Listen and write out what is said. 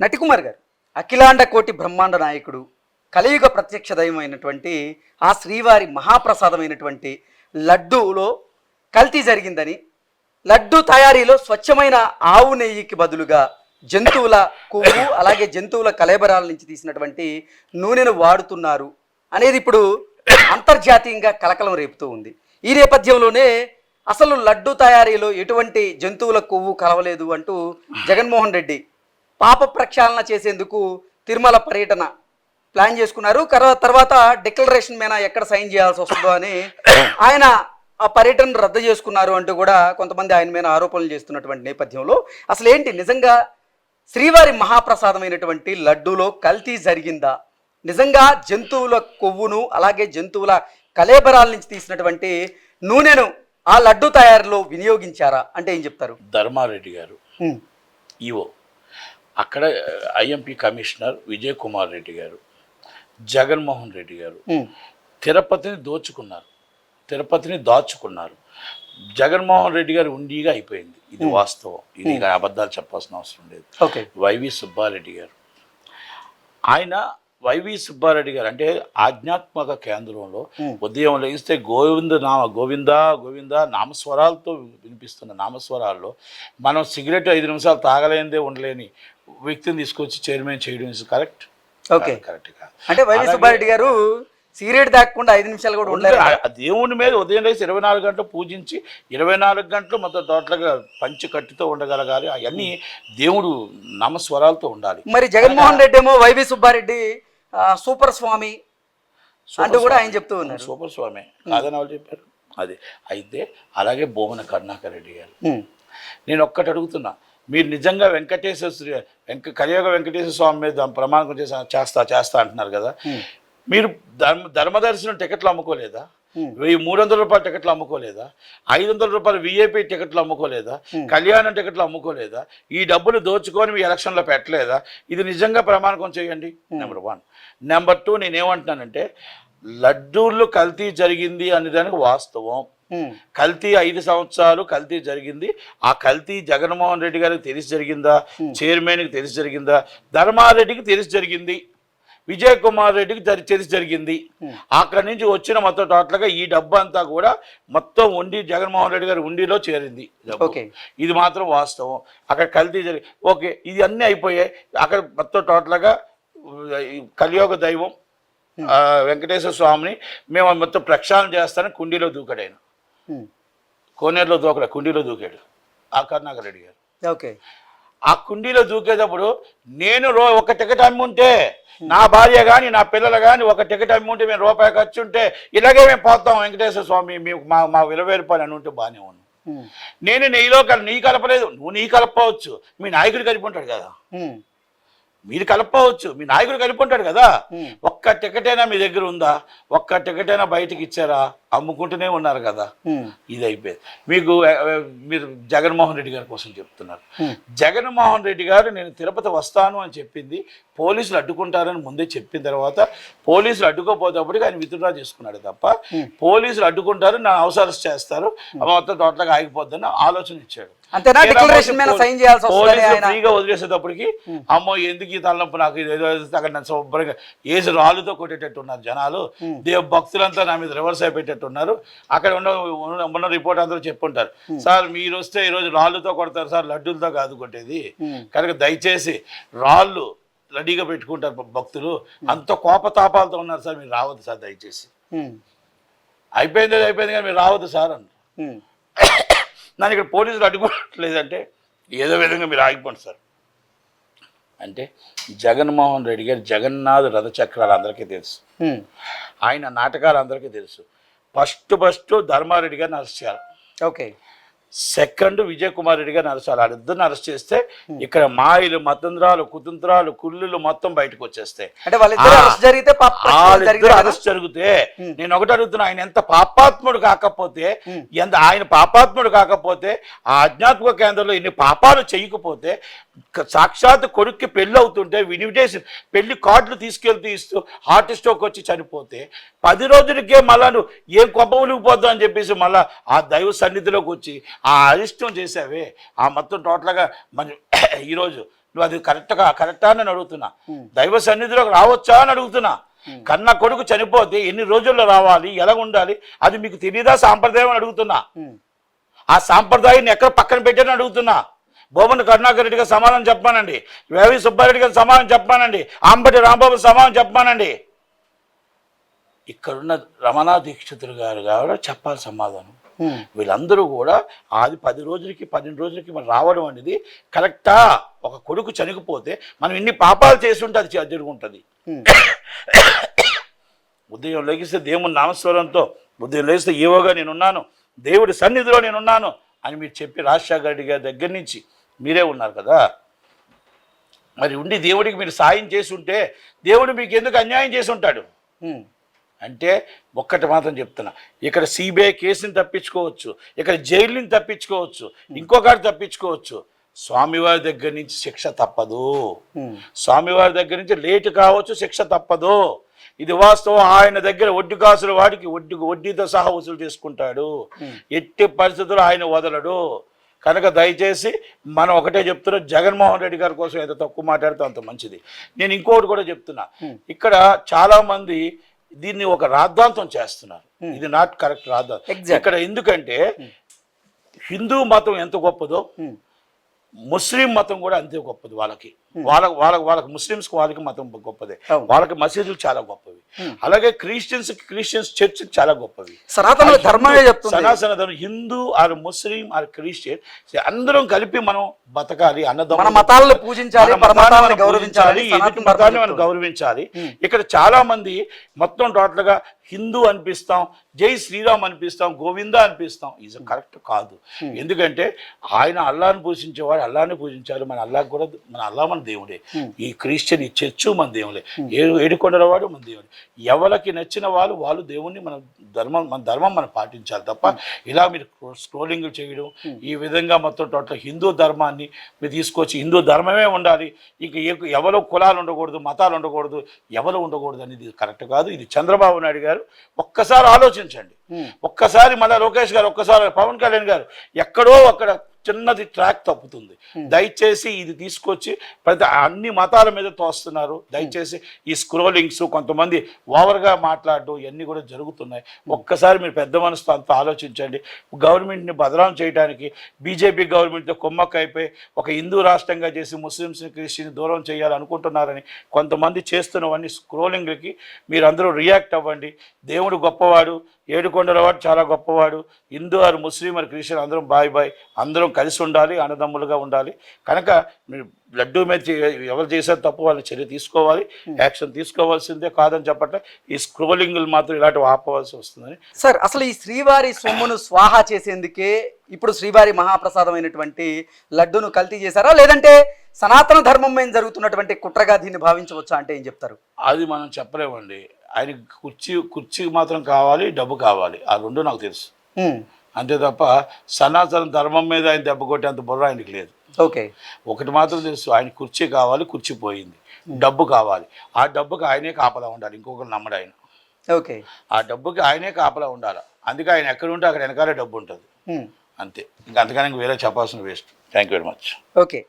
నటికుమార్ గారు అఖిలాండ కోటి బ్రహ్మాండ నాయకుడు కలియుగ ప్రత్యక్ష దైవమైనటువంటి ఆ శ్రీవారి మహాప్రసాదమైనటువంటి లడ్డూలో కల్తీ జరిగిందని, లడ్డు తయారీలో స్వచ్ఛమైన ఆవు నెయ్యికి బదులుగా జంతువుల కొవ్వు అలాగే జంతువుల కళేబరాల నుంచి తీసినటువంటి నూనెను వాడుతున్నారు అనేది ఇప్పుడు అంతర్జాతీయంగా కలకలం రేపుతూ ఉంది. ఈ నేపథ్యంలోనే అసలు లడ్డు తయారీలో ఎటువంటి జంతువుల కొవ్వు కలవలేదు అంటూ జగన్మోహన్ రెడ్డి పాప ప్రక్షాళన చేసేందుకు తిరుమల పర్యటన ప్లాన్ చేసుకున్నారు. తర్వాత డిక్లరేషన్ మీద ఎక్కడ సైన్ చేయాల్సి వస్తుందో అని ఆయన ఆ పర్యటన రద్దు చేసుకున్నారు అంటూ కూడా కొంతమంది ఆయన మీద ఆరోపణలు చేస్తున్నటువంటి నేపథ్యంలో అసలు ఏంటి నిజంగా శ్రీవారి మహాప్రసాదమైనటువంటి లడ్డూలో కల్తీ జరిగిందా, నిజంగా జంతువుల కొవ్వును అలాగే జంతువుల కళేబరాల నుంచి తీసినటువంటి నూనెను ఆ లడ్డు తయారీలో వినియోగించారా అంటే ఏం చెప్తారు? ధర్మారెడ్డి గారు ఈవో, అక్కడ ఐఎంపీ కమిషనర్ విజయ్ కుమార్ రెడ్డి గారు, జగన్మోహన్ రెడ్డి గారు తిరుపతిని దాచుకున్నారు. జగన్మోహన్ రెడ్డి గారు ఉండిగా అయిపోయింది, ఇది వాస్తవం, ఇది అబద్ధాలు చెప్పాల్సిన అవసరం లేదు. వైవి సుబ్బారెడ్డి గారు, వైవి సుబ్బారెడ్డి గారు అంటే ఆధ్యాత్మిక కేంద్రంలో ఉదయం లేస్తే గోవింద గోవింద నామస్వరాలతో వినిపిస్తున్న నామస్వరాల్లో మనం సిగరెట్ 5 నిమిషాలు తాగలేనిదే ఉండలేని వ్యక్తిని తీసుకొచ్చి చైర్మన్ చేయడం కరెక్ట్? కరెక్ట్ కాదు. అంటే వైవి సుబ్బారెడ్డి గారు సిగరెట్ తాగకుండా 5 నిమిషాలు కూడా ఉండలేదు. దేవుని మీద ఉదయం లేసి 24 గంటలు పూజించి 24 గంటలు మొత్తం టోటల్గా పంచి కట్టుతో ఉండగలగాలి. అవన్నీ దేవుడు నామస్వరాలతో ఉండాలి. మరి జగన్మోహన్ రెడ్డి ఏమో వైవి సుబ్బారెడ్డి సూపర్ స్వామి అంటూ కూడా ఆయన చెప్తూ ఉన్నారు. సూపర్ స్వామి కాదని వాళ్ళు చెప్పారు. అది అయితే అలాగే బోమన కరుణాకర్ రెడ్డి గారు, నేను ఒక్కటి అడుగుతున్నా, మీరు నిజంగా కలియుగ వెంకటేశ్వర స్వామి మీద ప్రమాణం చేస్తా అంటున్నారు కదా, మీరు ధర్మదర్శనం టికెట్లు అమ్ముకోలేదా? 300 రూపాయల టికెట్లు అమ్ముకోలేదా? 500 రూపాయల విఐపి టికెట్లు అమ్ముకోలేదా? కళ్యాణం టికెట్లు అమ్ముకోలేదా? ఈ డబ్బులు దోచుకొని మీ ఎలక్షన్లో పెట్టలేదా? ఇది నిజంగా ప్రమాణకం చేయండి. నెంబర్ 1. నెంబర్ 2, నేనేమంటున్నానంటే లడ్డూళ్ళు కల్తీ జరిగింది అనేదానికి వాస్తవం. కల్తీ 5 సంవత్సరాలు కల్తీ జరిగింది. ఆ కల్తీ జగన్మోహన్ రెడ్డి గారికి తెలిసి జరిగిందా? చైర్మన్కి తెలిసి జరిగిందా? ధర్మారెడ్డికి తెలిసి జరిగింది. విజయ్ కుమార్ రెడ్డికి తెలిసి జరిగింది. అక్కడి నుంచి వచ్చిన మొత్తం టోటల్గా ఈ డబ్బు అంతా కూడా మొత్తం జగన్మోహన్ రెడ్డి గారి ఉండిలో చేరింది. ఇది మాత్రం వాస్తవం. అక్కడ కల్తీ ఓకే, ఇది అన్నీ అయిపోయాయి. అక్కడ మొత్తం టోటల్గా కలియుగ దైవం వెంకటేశ్వర స్వామిని మేము మొత్తం ప్రక్షాళన చేస్తానని కుండీలో దూకాడు. ఆయన కోనేరులో కుండీలో దూకాడు ఆ కరుణాకర్ రెడ్డి గారు. ఓకే, ఆ కుండీలో దూకేటప్పుడు నేను ఒక టికెట్ అమ్ముంటే, నా భార్య కానీ నా పిల్లలు కానీ ఒక టికెట్ అమ్ముంటే, మేము రూపాయి ఖర్చు ఉంటే ఇలాగే మేము పోతాం వెంకటేశ్వర స్వామి మీకు మా 20 రూపాయలు అని ఉంటే బాగానే ఉన్నాను. నేను నీ కలపలేదు, నువ్వు నీ కలపవచ్చు, మీ నాయకుడు కలిపి ఉంటాడు కదా, మీరు కలపవచ్చు, మీ నాయకుడు కలిపి ఉంటాడు కదా. ఒక్క టికెట్ అయినా మీ దగ్గర ఉందా? ఒక్క టికెట్ అయినా బయటకు ఇచ్చారా? అమ్ముకుంటూనే ఉన్నారు కదా. ఇది అయిపోయింది. మీరు జగన్మోహన్ రెడ్డి గారి కోసం చెప్తున్నారు. జగన్మోహన్ రెడ్డి గారు నేను తిరుపతి వస్తాను అని చెప్పింది పోలీసులు అడ్డుకుంటారని ముందే చెప్పిన తర్వాత పోలీసులు అడ్డుకోపోతేప్పటికి ఆయన విత్డ్రా చేసుకున్నాడు తప్ప, పోలీసులు అడ్డుకుంటారు, నా అవసరం చేస్తారు, మొత్తం టోటల్గా ఆగిపోద్దని ఆలోచన ఇచ్చాడు. ఫ్రీగా వదిలేసేటప్పటికి అమ్మో ఎందుకు ఈ తలనొప్పి నాకు, అక్కడ నన్ను శుభ్రంగా ఏసు రాళ్ళుతో కొట్టేటట్టు ఉన్నారు జనాలు, భక్తులంతా నా మీద రివర్స్ అయిపోయేటట్టున్నారు. అక్కడ ఉన్న రిపోర్ట్ అందరూ చెప్పుంటారు, సార్ మీరు వస్తే ఈరోజు రాళ్ళుతో కొడతారు సార్, లడ్డూలతో కాదు కొట్టేది, కనుక దయచేసి రాళ్ళు రెడీగా పెట్టుకుంటారు భక్తులు, అంత కోపతాపాలతో ఉన్నారు సార్, మీరు రావద్దు సార్ దయచేసి, అయిపోయింది కానీ మీరు రావద్దు సార్ అన్నారు. నన్ను ఇక్కడ పోలీసులు అడ్డుకోవట్లేదంటే ఏదో విధంగా మీరు ఆగిపోండి సార్ అంటే, జగన్మోహన్ రెడ్డి గారు జగన్నాథ్ రథచక్రాలు అందరికీ తెలుసు, ఆయన నాటకాలు అందరికీ తెలుసు. ఫస్ట్ ధర్మారెడ్డి గారిని అరెస్ట్ చేయాలి. ఓకే, సెకండ్ విజయ్ కుమార్ రెడ్డి గారిని అరెస్ట్ చేయాలి. వాళ్ళిద్దరిని అరెస్ట్ చేస్తే ఇక్కడ మాయలు మతంత్రాలు కుతంత్రాలు కుళ్ళులు మొత్తం బయటకు వచ్చేస్తాయి. అరెస్ట్ జరిగితే నేను ఒకటి అడుగుతున్నా, ఆయన ఎంత పాపాత్ముడు కాకపోతే, ఆయన పాపాత్ముడు కాకపోతే ఆ ఆధ్యాత్మిక కేంద్రంలో ఇన్ని పాపాలు చేయకపోతే, సాక్షాత్ కొడుక్కి పెళ్ళి అవుతుంటే ఇన్విటేషన్ పెళ్లి కార్డులు తీసుకెళ్తూ ఇస్తూ హార్ట్ స్ట్రోక్ వచ్చి చనిపోతే 10 రోజులకే మళ్ళా నువ్వు ఏం కొంప ఉలిగిపోద్దాం అని చెప్పేసి మళ్ళీ ఆ దైవ సన్నిధిలోకి వచ్చి ఆ అరిష్టం చేసావే, ఆ మొత్తం టోటల్గా మన ఈరోజు నువ్వు అది కరెక్టా అని అడుగుతున్నా. దైవ సన్నిధిలోకి రావచ్చా అని అడుగుతున్నా. కన్న కొడుకు చనిపోతే ఎన్ని రోజుల్లో రావాలి, ఎలా ఉండాలి, అది మీకు తెలియదా సాంప్రదాయం అని అడుగుతున్నా. ఆ సాంప్రదాయాన్ని ఎక్కడ పక్కన పెట్టారని అడుగుతున్నా. బోమన కరుణాకర్ రెడ్డి గారు సమాధానం చెప్పానండి, వేవి సుబ్బారెడ్డి గారు సమాధానం చెప్పానండి, అంబటి రాంబాబు సమాధానం చెప్పానండి. ఇక్కడున్న రమణా దీక్షితులు గారు కూడా చెప్పాలి సమాధానం. వీళ్ళందరూ కూడా అది 10 రోజులకి 12 రోజులకి మనం రావడం అనేది కరెక్టా? ఒక కొడుకు చనిపోతే మనం ఇన్ని పాపాలు చేసి ఉంటే అది జరుగుంటుంది. ఉదయం లెగిస్తే దేవుని నామస్వరంతో, ఉదయం లెగిస్తే ఏవోగా నేనున్నాను, దేవుడి సన్నిధిలో నేనున్నాను అని మీరు చెప్పి రాజశేఖర రెడ్డి గారి దగ్గర నుంచి మీరే ఉన్నారు కదా. మరి ఉండి దేవుడికి మీరు సాయం చేసి ఉంటే దేవుడు మీకు ఎందుకు అన్యాయం చేసి ఉంటాడు? అంటే ఒక్కటి మాత్రం చెప్తున్నా, ఇక్కడ సిబిఐ కేసుని తప్పించుకోవచ్చు, ఇక్కడ జైలుని తప్పించుకోవచ్చు, ఇంకొకటి తప్పించుకోవచ్చు. స్వామివారి దగ్గర నుంచి శిక్ష తప్పదు. స్వామివారి దగ్గర నుంచి లేటు కావచ్చు, శిక్ష తప్పదు. ఇది వాస్తవం. ఆయన దగ్గర వడ్డీ కాసుల వాడికి వడ్డీతో సహా వసూలు చేసుకుంటాడు. ఎట్టి పరిస్థితుల్లో ఆయన వదలడు. కనుక దయచేసి మనం ఒకటే చెప్తున్నాం, జగన్మోహన్ రెడ్డి గారి కోసం ఎంత తక్కువ మాట్లాడితే అంత మంచిది. నేను ఇంకోటి కూడా చెప్తున్నా, ఇక్కడ చాలామంది దీన్ని ఒక రాద్ధాంతం చేస్తున్నారు. ఇది నాట్ కరెక్ట్ రాద్ధాంతం. ఇక్కడ ఎందుకంటే హిందూ మతం ఎంత గొప్పదో ముస్లిం మతం కూడా అంతే గొప్పది. వాళ్ళకి ముస్లిమ్స్కి వాళ్ళకి మతం గొప్పదే, వాళ్ళకి మసీదులు చాలా గొప్పవి. అలాగే క్రిస్టియన్స్ చర్చ్ చాలా గొప్పవి. సనాతన ధర్మమే చెప్తుంది. సనాతన ధర్మం, Hindu or Muslim or Christian అందరం కలిపి మనం బతకాలి, మన మతాలను పూజించాలి, గౌరవించాలి, ఎదుటి మతాన్ని మనం గౌరవించాలి. ఇక్కడ చాలా మంది మొత్తం టోటల్ గా హిందూ అనిపిస్తాం, జై శ్రీరామ్ అనిపిస్తాం, గోవింద అనిపిస్తాం. ఇది కరెక్ట్ కాదు. ఎందుకంటే ఆయన అల్లాహ్ని పూజించేవాడు అల్లాహ్ని పూజించాలి. మన అల్లాహ్ మన దేవుడే. ఈ క్రిస్టియన్, ఈ చర్చు మన దేవుడే, ఏడుకొండల వాడు మన దేవుడే. ఎవరికి నచ్చిన వాళ్ళు దేవుణ్ణి మన ధర్మం మనం పాటించాలి తప్ప ఇలా మీరు స్క్రోలింగ్ చేయడం, ఈ విధంగా మొత్తం టోటల్ హిందూ ధర్మాన్ని మీరు తీసుకొచ్చి హిందూ ధర్మమే ఉండాలి, ఇంక ఎవరో కులాలు ఉండకూడదు, మతాలు ఉండకూడదు, ఎవరు ఉండకూడదు అనేది కరెక్ట్ కాదు. ఇది చంద్రబాబు నాయుడు గారు ఒక్కసారి ఆలోచించండి. ఒక్కసారి మళ్ళీ లోకేష్ గారు, ఒక్కసారి పవన్ కళ్యాణ్ గారు, ఎక్కడో అక్కడ చిన్నది ట్రాక్ తప్పుతుంది. దయచేసి ఇది తీసుకొచ్చి అన్ని మతాల మీద తోస్తున్నారు. దయచేసి ఈ స్క్రోలింగ్స్, కొంతమంది ఓవర్గా మాట్లాడడం ఇవన్నీ కూడా జరుగుతున్నాయి. ఒక్కసారి మీరు పెద్ద మనసుతో అంతా ఆలోచించండి. గవర్నమెంట్ని బదనాం చేయడానికి బీజేపీ గవర్నమెంట్తో కుమ్మక్క అయిపోయి ఒక హిందూ రాష్ట్రంగా చేసి ముస్లిమ్స్ని క్రిస్టియన్ని దూరం చేయాలనుకుంటున్నారని కొంతమంది చేస్తున్నవన్నీ స్క్రోలింగ్లకి మీరందరూ రియాక్ట్ అవ్వండి. దేవుడు గొప్పవాడు, ఏడుకొండల వాడు చాలా గొప్పవాడు. హిందూ ఆరు ముస్లిం ఆరు క్రిస్టియన్ అందరం బాయ్ అందరం కలిసి ఉండాలి, అన్నదమ్ములుగా ఉండాలి. కనుక మీరు లడ్డూ మీద ఎవరు చేశారు తప్పు వాళ్ళని చర్య తీసుకోవాలి, యాక్షన్ తీసుకోవాల్సిందే. కాదని చెప్పట్లే, ఈ స్క్రోలింగ్లు మాత్రం ఇలాంటివి ఆపవలసి వస్తుందని. సార్, అసలు ఈ శ్రీవారి సొమ్మును స్వాహా చేసేందుకే ఇప్పుడు శ్రీవారి మహాప్రసాదమైనటువంటి లడ్డూను కల్తీ చేశారా, లేదంటే సనాతన ధర్మం మీద జరుగుతున్నటువంటి కుట్రగా దీన్ని భావించవచ్చా అంటే ఏం చెప్తారు? అది మనం చెప్పలేమండి. ఆయన కుర్చీ మాత్రం కావాలి, డబ్బు కావాలి, ఆ రెండు నాకు తెలుసు. అంతే తప్ప సనాతన ధర్మం మీద ఆయన దెబ్బ కొట్టేంత బుర్ర ఆయనకి లేదు. ఓకే, ఒకటి మాత్రం తెలుసు, ఆయన కుర్చీ కావాలి, కుర్చీ పోయింది, డబ్బు కావాలి, ఆ డబ్బుకి ఆయనే కాపలా ఉండాలి, ఇంకొకరు నమ్మడు ఆయన. ఓకే, ఆ డబ్బుకి ఆయనే కాపలా ఉండాలి. అందుకే ఆయన ఎక్కడ ఉంటే అక్కడ వెనకాలే డబ్బు ఉంటుంది, అంతే. ఇంకా అంతకన్నా వేరే చెప్పాల్సిన waste. Thank you very much. Okay.